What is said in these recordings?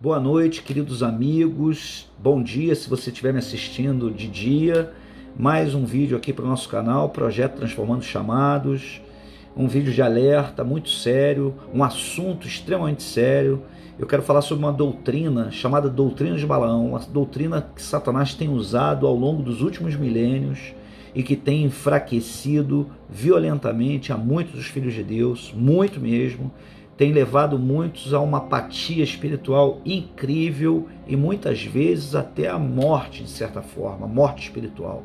Boa noite, queridos amigos. Bom dia, se você estiver me assistindo de dia. Mais um vídeo aqui para o nosso canal, Projeto Transformando Chamados. Um vídeo de alerta muito sério, um assunto extremamente sério. Eu quero falar sobre uma doutrina chamada doutrina de Balaão, uma doutrina que Satanás tem usado ao longo dos últimos milênios e que tem enfraquecido violentamente a muitos dos filhos de Deus, muito mesmo. Tem levado muitos a uma apatia espiritual incrível e muitas vezes até a morte, de certa forma, morte espiritual,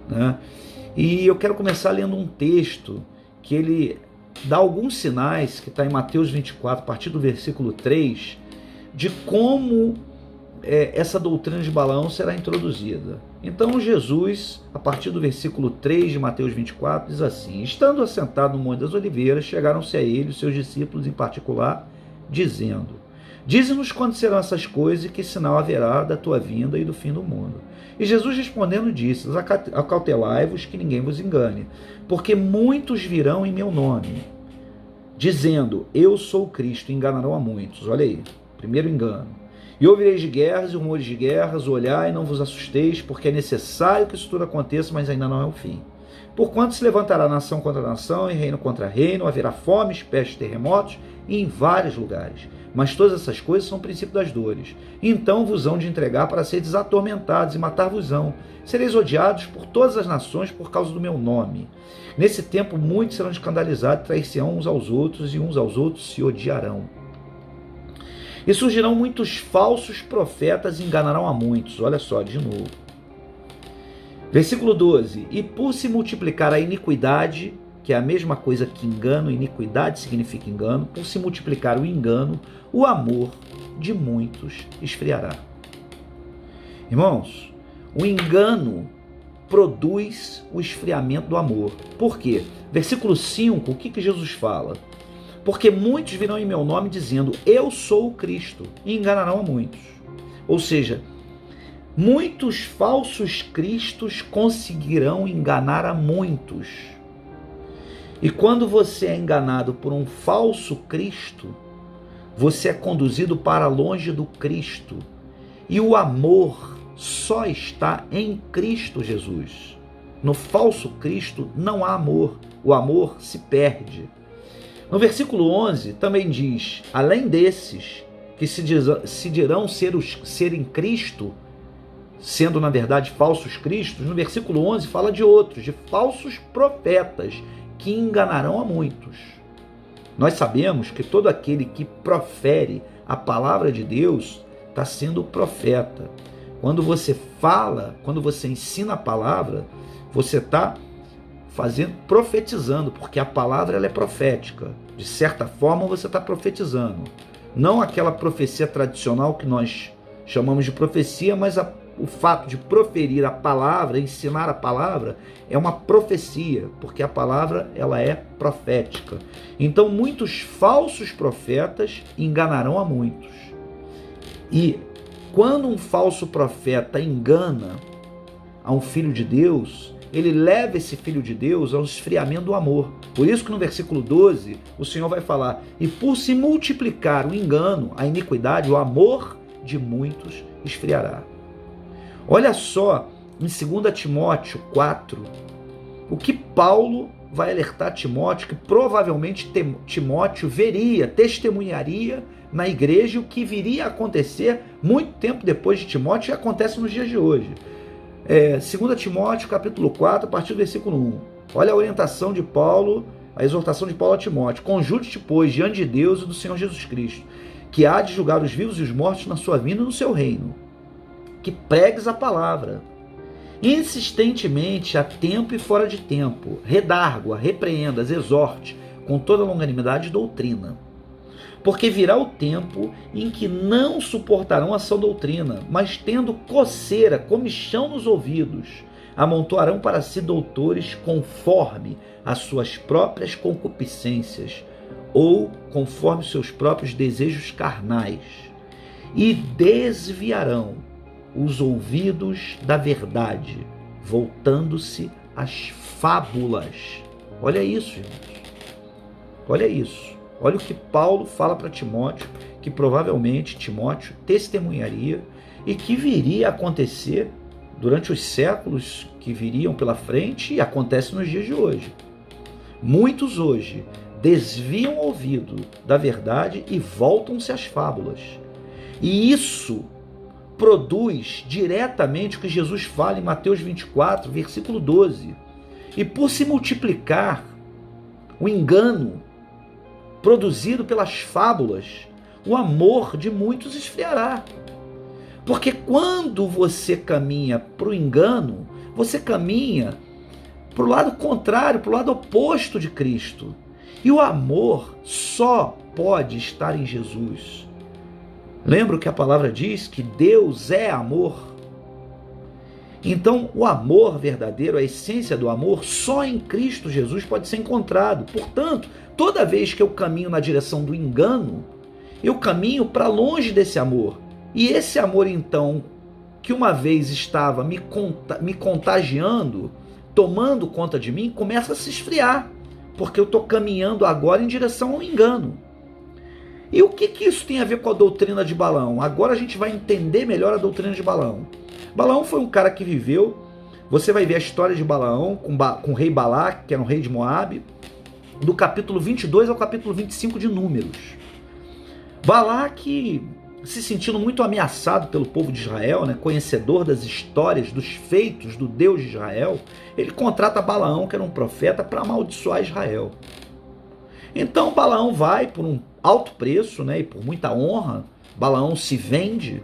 né? E eu quero começar lendo um texto que ele dá alguns sinais, que está em Mateus 24, a partir do versículo 3, de como essa doutrina de Balaão será introduzida. Então Jesus, a partir do versículo 3 de Mateus 24, diz assim: estando assentado no Monte das Oliveiras, chegaram-se a ele os seus discípulos em particular, dizendo: dize-nos quando serão essas coisas e que sinal haverá da tua vinda e do fim do mundo. E Jesus respondendo disse: acautelai-vos que ninguém vos engane, porque muitos virão em meu nome, dizendo: eu sou o Cristo, e enganarão a muitos. Olha aí, primeiro engano. E ouvireis de guerras e rumores de guerras, olhai e não vos assusteis, porque é necessário que isso tudo aconteça, mas ainda não é o fim. Porquanto se levantará nação contra nação, e reino contra reino, haverá fomes, pestes, terremotos, e em vários lugares. Mas todas essas coisas são o princípio das dores. Então vos hão de entregar para seres atormentados, e matar-vos-ão. Sereis odiados por todas as nações por causa do meu nome. Nesse tempo muitos serão escandalizados, trair-se-ão uns aos outros, e uns aos outros se odiarão. E surgirão muitos falsos profetas e enganarão a muitos. Olha só, de novo. Versículo 12. E por se multiplicar a iniquidade, que é a mesma coisa que engano, iniquidade significa engano, por se multiplicar o engano, o amor de muitos esfriará. Irmãos, o engano produz o esfriamento do amor. Por quê? Versículo 5, o que Jesus fala? Porque muitos virão em meu nome dizendo: eu sou o Cristo, e enganarão a muitos. Ou seja, muitos falsos cristos conseguirão enganar a muitos. E quando você é enganado por um falso Cristo, você é conduzido para longe do Cristo. E o amor só está em Cristo Jesus. No falso Cristo não há amor. O amor se perde. No versículo 11 também diz: além desses que se dirão serem Cristo, sendo na verdade falsos cristos, no versículo 11 fala de outros, de falsos profetas, que enganarão a muitos. Nós sabemos que todo aquele que profere a palavra de Deus está sendo profeta. Quando você fala, quando você ensina a palavra, você está profetizando, porque a palavra ela é profética. De certa forma você está profetizando. Não aquela profecia tradicional que nós chamamos de profecia, mas o fato de proferir a palavra, ensinar a palavra, é uma profecia, porque a palavra ela é profética. Então muitos falsos profetas enganarão a muitos. E quando um falso profeta engana a um filho de Deus, ele leva esse filho de Deus ao esfriamento do amor. Por isso que no versículo 12, o Senhor vai falar: e por se multiplicar o engano, a iniquidade, o amor de muitos esfriará. Olha só, em 2 Timóteo 4, o que Paulo vai alertar Timóteo, que provavelmente Timóteo testemunharia na igreja, o que viria a acontecer muito tempo depois de Timóteo, e acontece nos dias de hoje. 2 Timóteo capítulo 4, a partir do versículo 1. Olha a orientação de Paulo, a exortação de Paulo a Timóteo: conjure-te, pois, diante de Deus e do Senhor Jesus Cristo, que há de julgar os vivos e os mortos na sua vinda e no seu reino, que pregues a palavra insistentemente, a tempo e fora de tempo, redargue-a, repreendas, exorte com toda longanimidade e doutrina. Porque virá o tempo em que não suportarão a sã doutrina, mas tendo coceira, comichão nos ouvidos, amontoarão para si doutores conforme as suas próprias concupiscências, ou conforme seus próprios desejos carnais, e desviarão os ouvidos da verdade, voltando-se às fábulas. Olha isso, gente. Olha isso. Olha o que Paulo fala para Timóteo, que provavelmente Timóteo testemunharia e que viria a acontecer durante os séculos que viriam pela frente e acontece nos dias de hoje. Muitos hoje desviam o ouvido da verdade e voltam-se às fábulas. E isso produz diretamente o que Jesus fala em Mateus 24, versículo 12. E por se multiplicar o engano produzido pelas fábulas, o amor de muitos esfriará. Porque quando você caminha para o engano, você caminha para o lado contrário, para o lado oposto de Cristo. E o amor só pode estar em Jesus. Lembra que a palavra diz que Deus é amor? Então, o amor verdadeiro, a essência do amor, só em Cristo Jesus pode ser encontrado. Portanto, toda vez que eu caminho na direção do engano, eu caminho para longe desse amor. E esse amor, então, que uma vez estava me contagiando, tomando conta de mim, começa a se esfriar, porque eu estou caminhando agora em direção ao engano. E o que isso tem a ver com a doutrina de Balaão? Agora a gente vai entender melhor a doutrina de Balaão. Balaão foi um cara que viveu, você vai ver a história de Balaão com o rei Balaque, que era um rei de Moabe, do capítulo 22 ao capítulo 25 de Números. Balaque, se sentindo muito ameaçado pelo povo de Israel, né, conhecedor das histórias, dos feitos do Deus de Israel, ele contrata Balaão, que era um profeta, para amaldiçoar Israel. Então Balaão vai por um alto preço, né, e por muita honra, Balaão se vende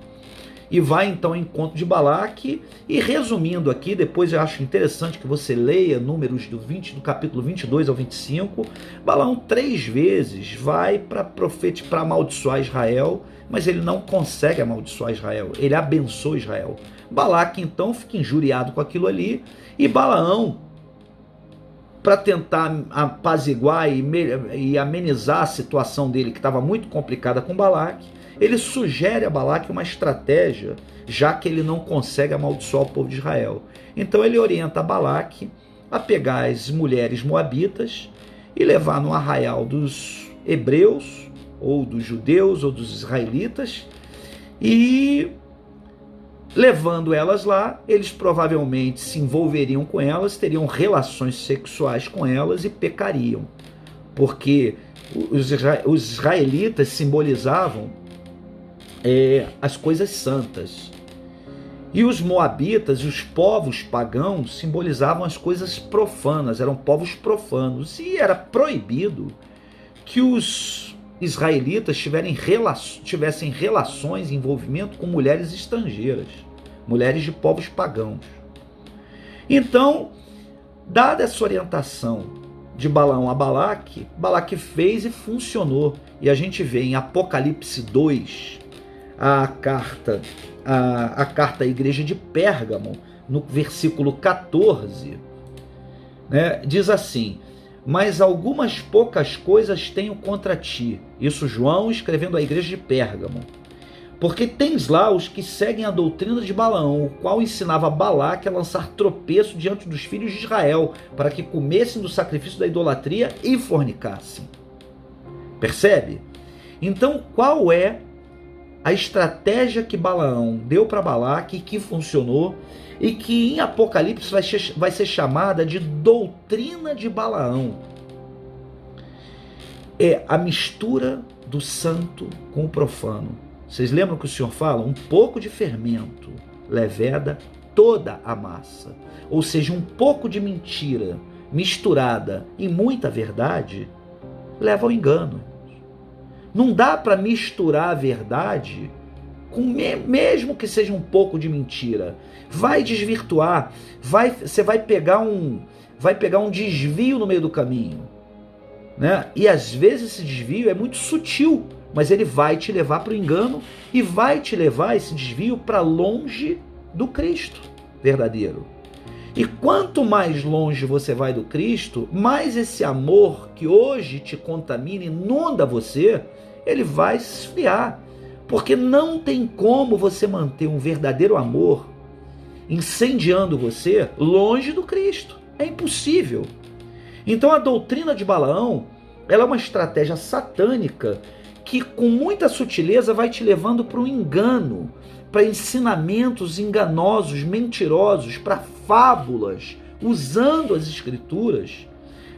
e vai então ao encontro de Balaque. E resumindo aqui, depois eu acho interessante que você leia Números do capítulo 22 ao 25, Balaão 3 vezes vai para amaldiçoar Israel, mas ele não consegue amaldiçoar Israel, ele abençoa Israel. Balaque então fica injuriado com aquilo ali, e Balaão, para tentar apaziguar e amenizar a situação dele, que estava muito complicada com Balaque, ele sugere a Balaque uma estratégia, já que ele não consegue amaldiçoar o povo de Israel. Então ele orienta a Balaque a pegar as mulheres moabitas e levar no arraial dos hebreus, ou dos judeus, ou dos israelitas, e levando elas lá, eles provavelmente se envolveriam com elas, teriam relações sexuais com elas e pecariam, porque os israelitas simbolizavam as coisas santas, e os moabitas, os povos pagãos, simbolizavam as coisas profanas, eram povos profanos, e era proibido que os israelitas tivessem relações, envolvimento com mulheres estrangeiras, mulheres de povos pagãos. Então, dada essa orientação de Balaão a Balaque, Balaque fez e funcionou. E a gente vê em Apocalipse 2, a carta à igreja de Pérgamo, no versículo 14, né, diz assim: mas algumas poucas coisas tenho contra ti. Isso João escrevendo à igreja de Pérgamo. Porque tens lá os que seguem a doutrina de Balaão, o qual ensinava Balaque a lançar tropeço diante dos filhos de Israel, para que comessem do sacrifício da idolatria e fornicassem. Percebe? Então, qual é a estratégia que Balaão deu para Balaque, que funcionou, e que em Apocalipse vai ser chamada de doutrina de Balaão? É a mistura do santo com o profano. Vocês lembram que o Senhor fala? Um pouco de fermento leveda toda a massa. Ou seja, um pouco de mentira misturada em muita verdade leva ao engano. Não dá para misturar a verdade com mesmo que seja um pouco de mentira. Vai desvirtuar, você vai pegar um desvio no meio do caminho, né? E às vezes esse desvio é muito sutil, mas ele vai te levar para o engano e vai te levar esse desvio para longe do Cristo verdadeiro. E quanto mais longe você vai do Cristo, mais esse amor que hoje te contamina, inunda você, ele vai se esfriar. Porque não tem como você manter um verdadeiro amor incendiando você longe do Cristo. É impossível. Então a doutrina de Balaão, ela é uma estratégia satânica que com muita sutileza vai te levando para o engano, para ensinamentos enganosos, mentirosos, para fábulas, usando as escrituras,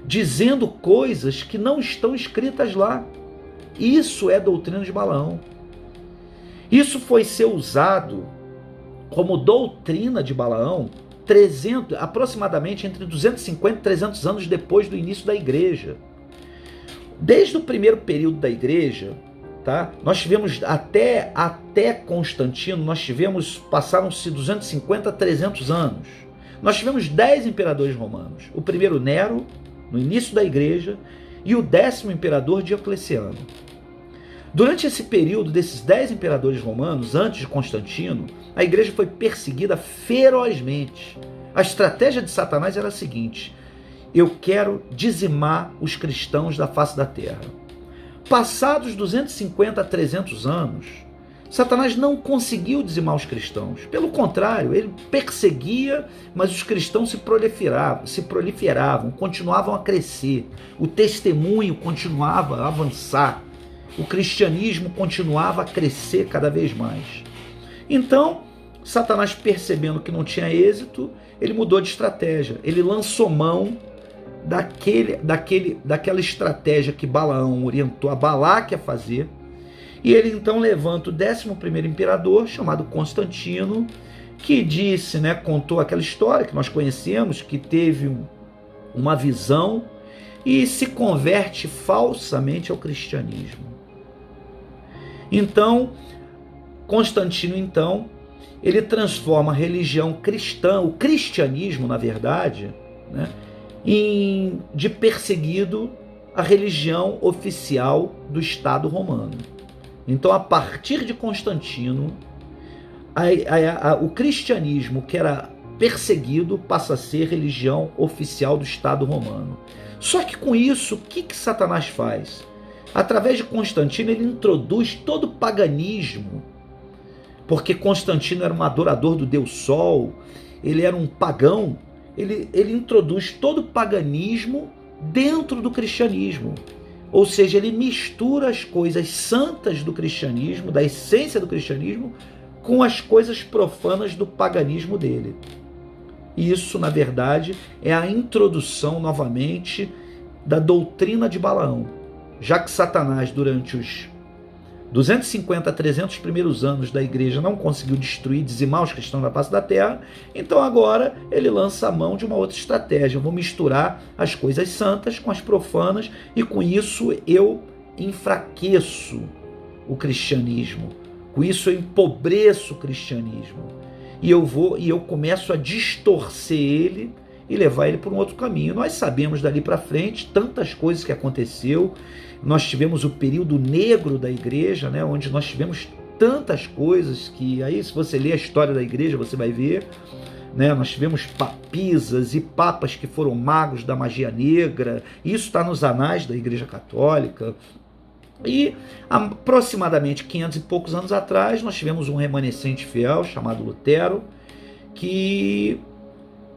dizendo coisas que não estão escritas lá. Isso é doutrina de Balaão. Isso foi ser usado como doutrina de Balaão aproximadamente entre 250 e 300 anos depois do início da igreja. Desde o primeiro período da igreja, tá? Nós tivemos até Constantino, passaram-se 250 a 300 anos. Nós tivemos 10 imperadores romanos. O primeiro Nero, no início da igreja, e o 10º imperador Diocleciano. Durante esse período desses 10 imperadores romanos, antes de Constantino, a igreja foi perseguida ferozmente. A estratégia de Satanás era a seguinte: eu quero dizimar os cristãos da face da terra. Passados 250 a 300 anos, Satanás não conseguiu dizimar os cristãos. Pelo contrário, ele perseguia, mas os cristãos se proliferavam, continuavam a crescer. O testemunho continuava a avançar. O cristianismo continuava a crescer cada vez mais. Então, Satanás, percebendo que não tinha êxito, ele mudou de estratégia. Ele lançou mão daquela estratégia que Balaão orientou a Balaque a fazer, e ele então levanta o 11º imperador, chamado Constantino, que contou aquela história que nós conhecemos, que teve uma visão e se converte falsamente ao cristianismo. Então, Constantino, ele transforma a religião cristã, o cristianismo, na verdade, de perseguido a religião oficial do Estado romano. Então, a partir de Constantino, o cristianismo, que era perseguido, passa a ser religião oficial do Estado romano. Só que com isso, o que Satanás faz? Através de Constantino, ele introduz todo o paganismo, porque Constantino era um adorador do Deus Sol, ele era um pagão, ele introduz todo o paganismo dentro do cristianismo. Ou seja, ele mistura as coisas santas do cristianismo, da essência do cristianismo, com as coisas profanas do paganismo dele. Isso, na verdade, é a introdução, novamente, da doutrina de Balaão. Já que Satanás, durante os 250 a 300 primeiros anos da igreja, não conseguiu dizimar os cristãos da face da terra, então agora ele lança a mão de uma outra estratégia. Eu vou misturar as coisas santas com as profanas, e com isso eu enfraqueço o cristianismo, com isso eu empobreço o cristianismo, e eu começo a distorcer ele e levar ele por um outro caminho. Nós sabemos dali para frente tantas coisas que aconteceu. Nós tivemos o período negro da igreja, onde nós tivemos tantas coisas que, aí se você ler a história da igreja, você vai ver, nós tivemos papisas e papas que foram magos da magia negra. Isso está nos anais da Igreja Católica. E aproximadamente 500 e poucos anos atrás, nós tivemos um remanescente fiel chamado Lutero, que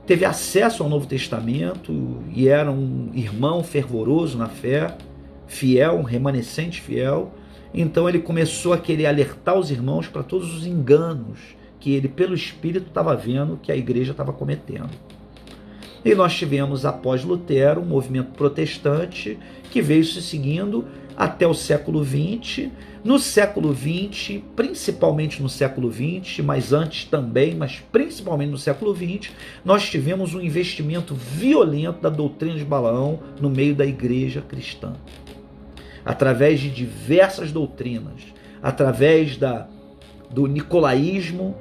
teve acesso ao Novo Testamento e era um irmão fervoroso na fé, fiel, um remanescente fiel. Então ele começou a querer alertar os irmãos para todos os enganos que ele, pelo Espírito, estava vendo que a igreja estava cometendo. E nós tivemos, após Lutero, um movimento protestante que veio se seguindo até o século XX. No século XX, principalmente no século XX, mas antes também, mas principalmente no século XX, nós tivemos um investimento violento da doutrina de Balaão no meio da igreja cristã. Através de diversas doutrinas, através do nicolaísmo,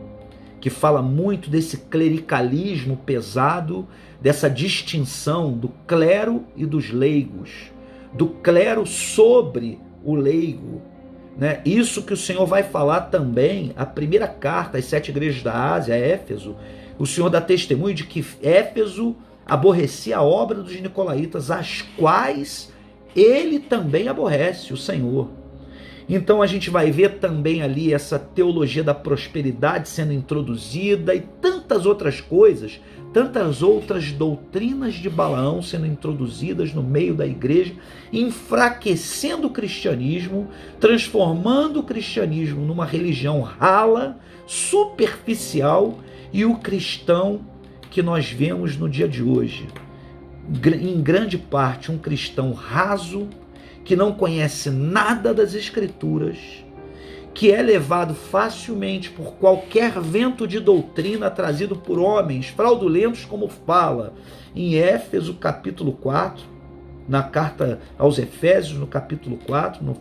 que fala muito desse clericalismo pesado, dessa distinção do clero e dos leigos, do clero sobre o leigo. Isso que o Senhor vai falar também, a primeira carta às 7 igrejas da Ásia, Éfeso, o Senhor dá testemunho de que Éfeso aborrecia a obra dos nicolaítas, as quais ele também aborrece, o Senhor. Então a gente vai ver também ali essa teologia da prosperidade sendo introduzida e tantas outras coisas, tantas outras doutrinas de Balaão sendo introduzidas no meio da igreja, enfraquecendo o cristianismo, transformando o cristianismo numa religião rala, superficial, e o cristão que nós vemos no dia de hoje, em grande parte um cristão raso, que não conhece nada das Escrituras, que é levado facilmente por qualquer vento de doutrina trazido por homens fraudulentos, como fala em Éfeso capítulo 4, na carta aos Efésios no capítulo 4,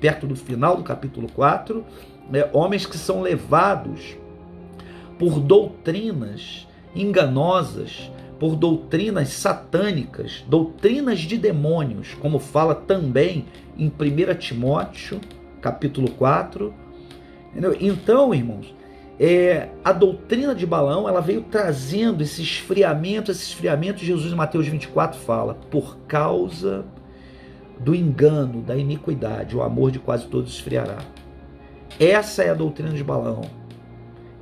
perto do final do capítulo 4, homens que são levados por doutrinas enganosas, por doutrinas satânicas, doutrinas de demônios, como fala também em 1 Timóteo, capítulo 4. Então, irmãos, a doutrina de Balaão, ela veio trazendo esse esfriamento, Jesus em Mateus 24 fala, por causa do engano, da iniquidade, o amor de quase todos esfriará. Essa é a doutrina de Balaão.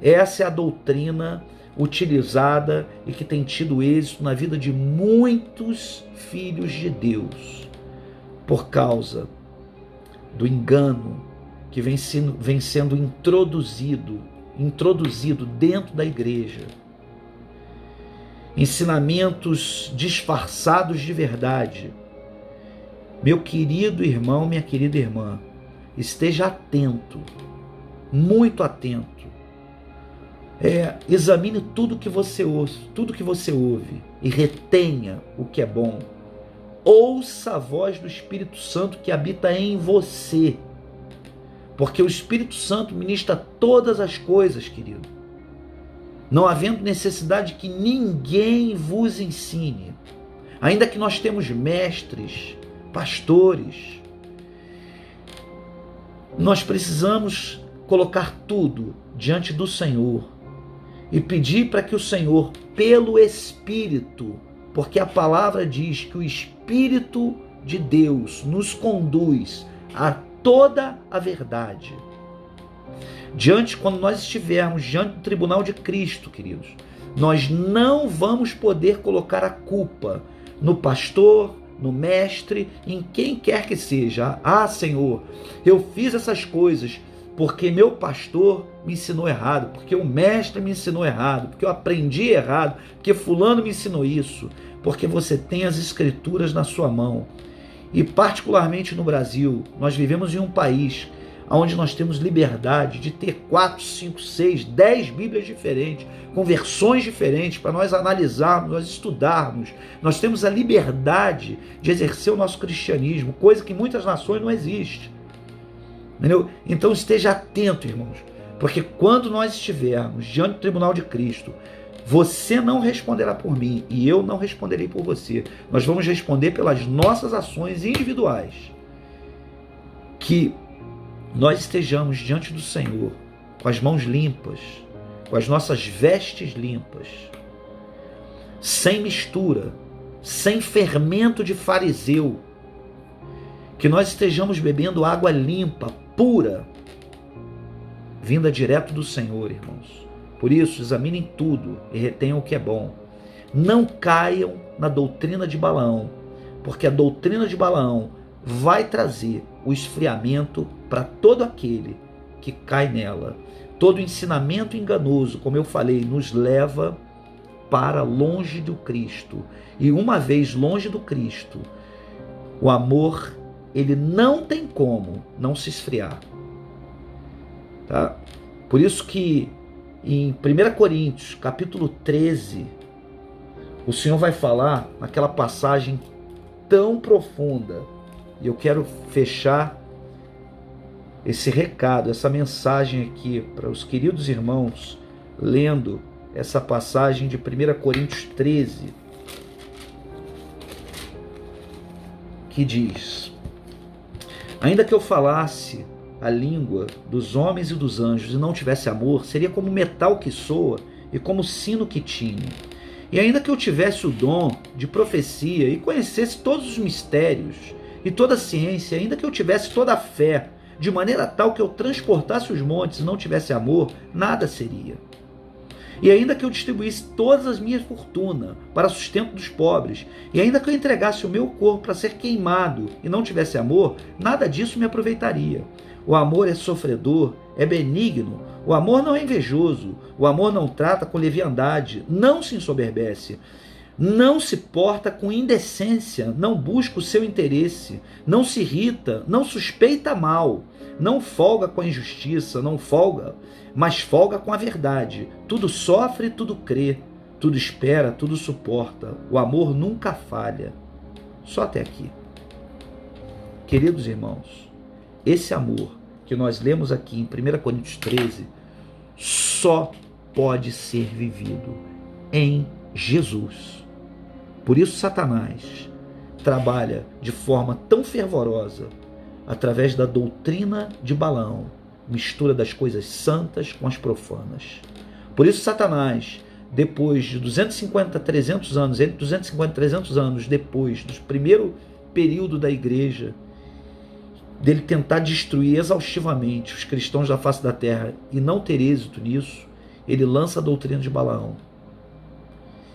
Essa é a doutrina utilizada e que tem tido êxito na vida de muitos filhos de Deus, por causa do engano que vem sendo introduzido dentro da igreja. Ensinamentos disfarçados de verdade. Meu querido irmão, minha querida irmã, esteja atento, muito atento. Examine tudo que você ouve e retenha o que é bom. Ouça a voz do Espírito Santo que habita em você, porque o Espírito Santo ministra todas as coisas, querido, não havendo necessidade que ninguém vos ensine, ainda que nós temos mestres, pastores. Nós precisamos colocar tudo diante do Senhor e pedir para que o Senhor, pelo Espírito, porque a palavra diz que o Espírito de Deus nos conduz a toda a verdade. Quando nós estivermos diante do tribunal de Cristo, queridos, nós não vamos poder colocar a culpa no pastor, no mestre, em quem quer que seja. Senhor, eu fiz essas coisas porque meu pastor me ensinou errado, porque o mestre me ensinou errado, porque eu aprendi errado, porque fulano me ensinou isso. Porque você tem as Escrituras na sua mão. E particularmente no Brasil, nós vivemos em um país onde nós temos liberdade de ter 4, 5, 6, 10 Bíblias diferentes, com versões diferentes, para nós analisarmos, nós estudarmos. Nós temos a liberdade de exercer o nosso cristianismo, coisa que em muitas nações não existe. Entendeu? Então esteja atento, irmãos, porque quando nós estivermos diante do tribunal de Cristo, você não responderá por mim e eu não responderei por você. Nós vamos responder pelas nossas ações individuais. Que nós estejamos diante do Senhor com as mãos limpas, com as nossas vestes limpas, sem mistura, sem fermento de fariseu. Que nós estejamos bebendo água limpa, pura, vinda direto do Senhor, irmãos. Por isso, examinem tudo e retenham o que é bom. Não caiam na doutrina de Balaão, porque a doutrina de Balaão vai trazer o esfriamento para todo aquele que cai nela. Todo ensinamento enganoso, como eu falei, nos leva para longe do Cristo. E uma vez longe do Cristo, o amor, ele não tem como não se esfriar. Tá? Por isso que em 1 Coríntios, capítulo 13, o Senhor vai falar naquela passagem tão profunda. E eu quero fechar esse recado, essa mensagem aqui para os queridos irmãos, lendo essa passagem de 1 Coríntios 13, que diz: ainda que eu falasse a língua dos homens e dos anjos e não tivesse amor, seria como metal que soa e como sino que tine. E ainda que eu tivesse o dom de profecia e conhecesse todos os mistérios e toda a ciência, ainda que eu tivesse toda a fé, de maneira tal que eu transportasse os montes e não tivesse amor, nada seria. E ainda que eu distribuísse todas as minhas fortunas para sustento dos pobres, e ainda que eu entregasse o meu corpo para ser queimado e não tivesse amor, nada disso me aproveitaria. O amor é sofredor, é benigno, o amor não é invejoso, o amor não trata com leviandade, não se ensoberbece, não se porta com indecência, não busca o seu interesse, não se irrita, não suspeita mal, não folga com a injustiça, não folga, mas folga com a verdade. Tudo sofre, tudo crê, tudo espera, tudo suporta. O amor nunca falha. Só até aqui. Queridos irmãos, esse amor que nós lemos aqui em 1 Coríntios 13 só pode ser vivido em Jesus. Por isso Satanás trabalha de forma tão fervorosa através da doutrina de Balaão, mistura das coisas santas com as profanas. Por isso Satanás, depois de 250, 300 anos, entre 250 e 300 anos depois do primeiro período da igreja, dele tentar destruir exaustivamente os cristãos da face da terra e não ter êxito nisso, ele lança a doutrina de Balaão.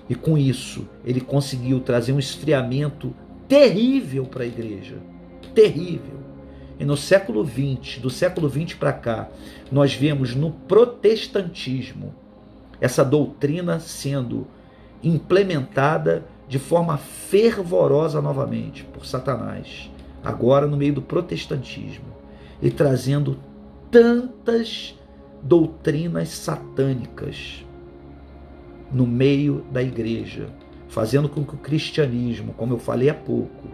E com isso, ele conseguiu trazer um esfriamento terrível para a igreja. Terrível. E no século XX, do século XX para cá, nós vemos no protestantismo essa doutrina sendo implementada de forma fervorosa novamente por Satanás, agora no meio do protestantismo, e trazendo tantas doutrinas satânicas no meio da igreja, fazendo com que o cristianismo, como eu falei há pouco,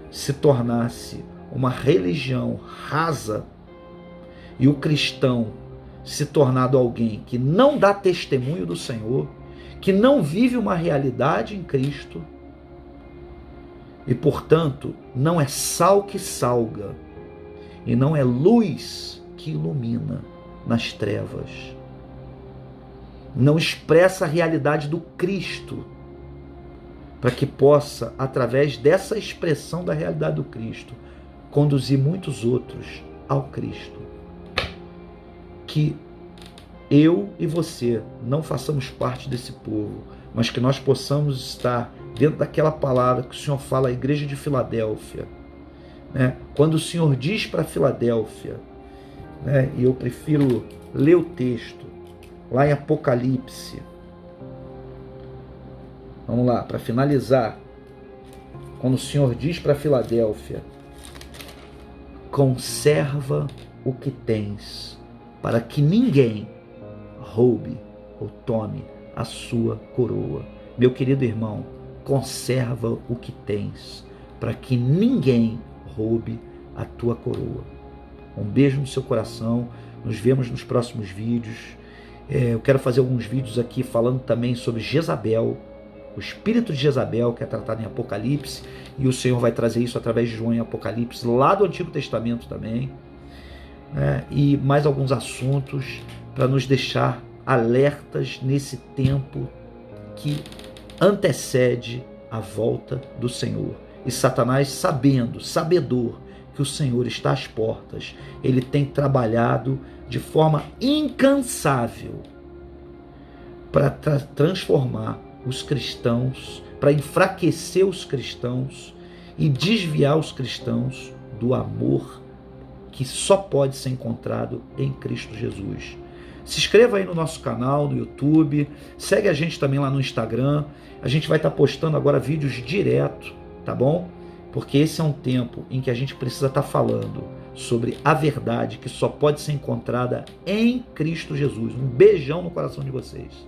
se tornasse uma religião rasa e o cristão se tornado alguém que não dá testemunho do Senhor, que não vive uma realidade em Cristo e, portanto, não é sal que salga e não é luz que ilumina nas trevas. Não expressa a realidade do Cristo, para que possa, através dessa expressão da realidade do Cristo, conduzir muitos outros ao Cristo. Que eu e você não façamos parte desse povo, mas que nós possamos estar dentro daquela palavra que o Senhor fala à igreja de Filadélfia, né? Quando o Senhor diz para Filadélfia, né? E eu prefiro ler o texto lá em Apocalipse. Vamos lá, para finalizar. Quando o Senhor diz para Filadélfia: conserva o que tens, para que ninguém roube ou tome a sua coroa. Meu querido irmão, conserva o que tens, para que ninguém roube a tua coroa. Um beijo no seu coração, nos vemos nos próximos vídeos. Eu quero fazer alguns vídeos aqui falando também sobre Jezabel, o espírito de Jezabel, que é tratado em Apocalipse, e o Senhor vai trazer isso através de João em Apocalipse, lá do Antigo Testamento também, né? E mais alguns assuntos para nos deixar alertas nesse tempo que antecede a volta do Senhor. E Satanás, sabedor que o Senhor está às portas, ele tem trabalhado de forma incansável para transformar os cristãos, para enfraquecer os cristãos e desviar os cristãos do amor que só pode ser encontrado em Cristo Jesus. Se inscreva aí no nosso canal, no YouTube, segue a gente também lá no Instagram. A gente vai estar postando agora vídeos direto, tá bom? Porque esse é um tempo em que a gente precisa estar falando sobre a verdade que só pode ser encontrada em Cristo Jesus. Um beijão no coração de vocês.